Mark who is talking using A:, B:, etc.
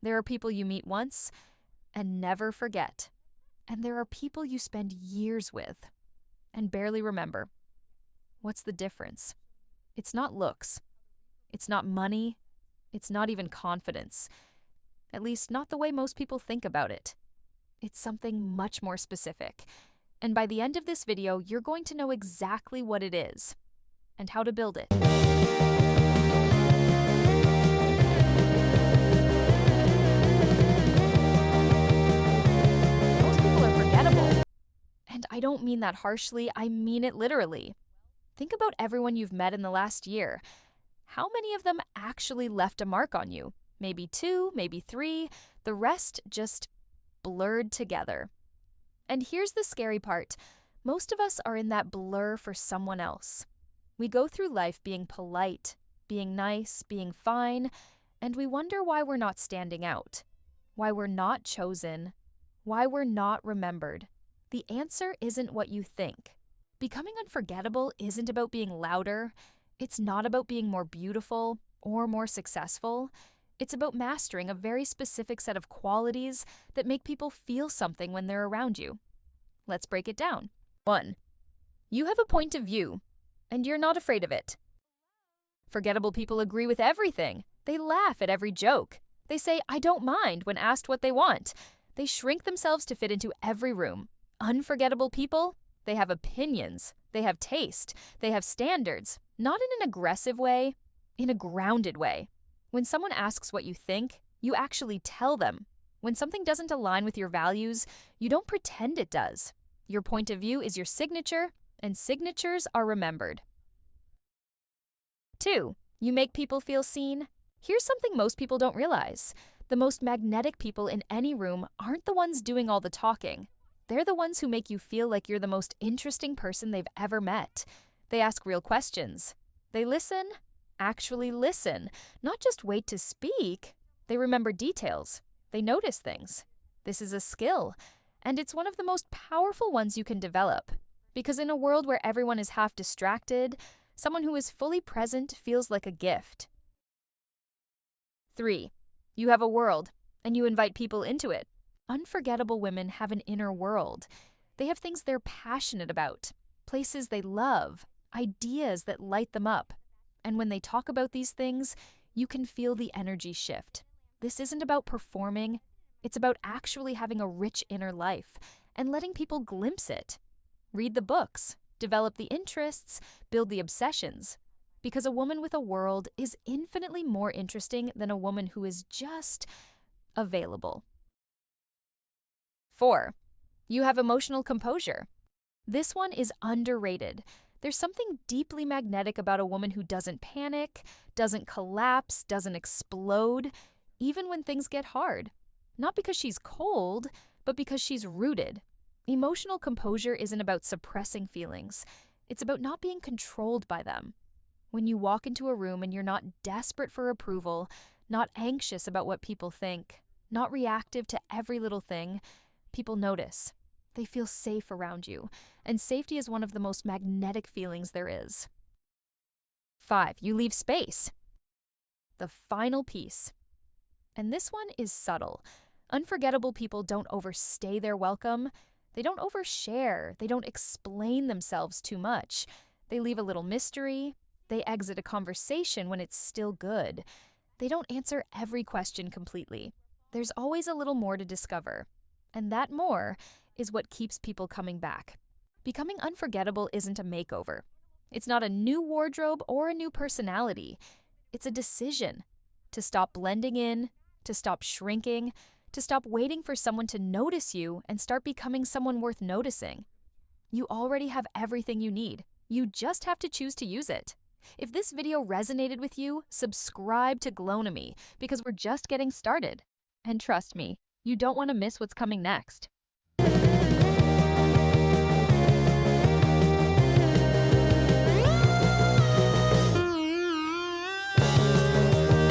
A: There are people you meet once and never forget. And there are people you spend years with and barely remember. What's the difference? It's not looks. It's not money. It's not even confidence. At least not the way most people think about it. It's something much more specific. And by the end of this video, you're going to know exactly what it is and how to build it. Most people are forgettable. And I don't mean that harshly, I mean it literally. Think about everyone you've met in the last year. How many of them actually left a mark on you? Maybe 2, maybe 3. The rest just blurred together. And here's the scary part. Most of us are in that blur for someone else. We go through life being polite, being nice, being fine, and we wonder why we're not standing out, why we're not chosen, why we're not remembered. The answer isn't what you think. Becoming unforgettable isn't about being louder. It's not about being more beautiful or more successful. It's about mastering a very specific set of qualities that make people feel something when they're around you. Let's break it down. 1. You have a point of view, and you're not afraid of it. Forgettable people agree with everything. They laugh at every joke. They say, "I don't mind," when asked what they want. They shrink themselves to fit into every room. Unforgettable people, they have opinions, they have taste, they have standards, not in an aggressive way, in a grounded way. When someone asks what you think, you actually tell them. When something doesn't align with your values, you don't pretend it does. Your point of view is your signature, and signatures are remembered. 2. You make people feel seen. Here's something most people don't realize. The most magnetic people in any room aren't the ones doing all the talking. They're the ones who make you feel like you're the most interesting person they've ever met. They ask real questions. They listen, actually listen, not just wait to speak. They remember details. They notice things. This is a skill, and it's one of the most powerful ones you can develop. Because in a world where everyone is half distracted, someone who is fully present feels like a gift. 3. You have a world, and you invite people into it. Unforgettable women have an inner world. They have things they're passionate about, places they love, ideas that light them up. And when they talk about these things, you can feel the energy shift. This isn't about performing. It's about actually having a rich inner life and letting people glimpse it. Read the books, develop the interests, build the obsessions. Because a woman with a world is infinitely more interesting than a woman who is just available. 4. You have emotional composure. This one is underrated. There's something deeply magnetic about a woman who doesn't panic, doesn't collapse, doesn't explode, even when things get hard. Not because she's cold, but because she's rooted. Emotional composure isn't about suppressing feelings. It's about not being controlled by them. When you walk into a room and you're not desperate for approval, not anxious about what people think, not reactive to every little thing, people notice. They feel safe around you, and safety is one of the most magnetic feelings there is. 5. You leave space. The final piece. And this one is subtle. Unforgettable people don't overstay their welcome. They don't overshare. They don't explain themselves too much. They leave a little mystery. They exit a conversation when it's still good. They don't answer every question completely. There's always a little more to discover. And that more is what keeps people coming back. Becoming unforgettable isn't a makeover. It's not a new wardrobe or a new personality. It's a decision to stop blending in, to stop shrinking, to stop waiting for someone to notice you and start becoming someone worth noticing. You already have everything you need. You just have to choose to use it. If this video resonated with you, subscribe to Glow-to-Me because we're just getting started. And trust me, you don't want to miss what's coming next.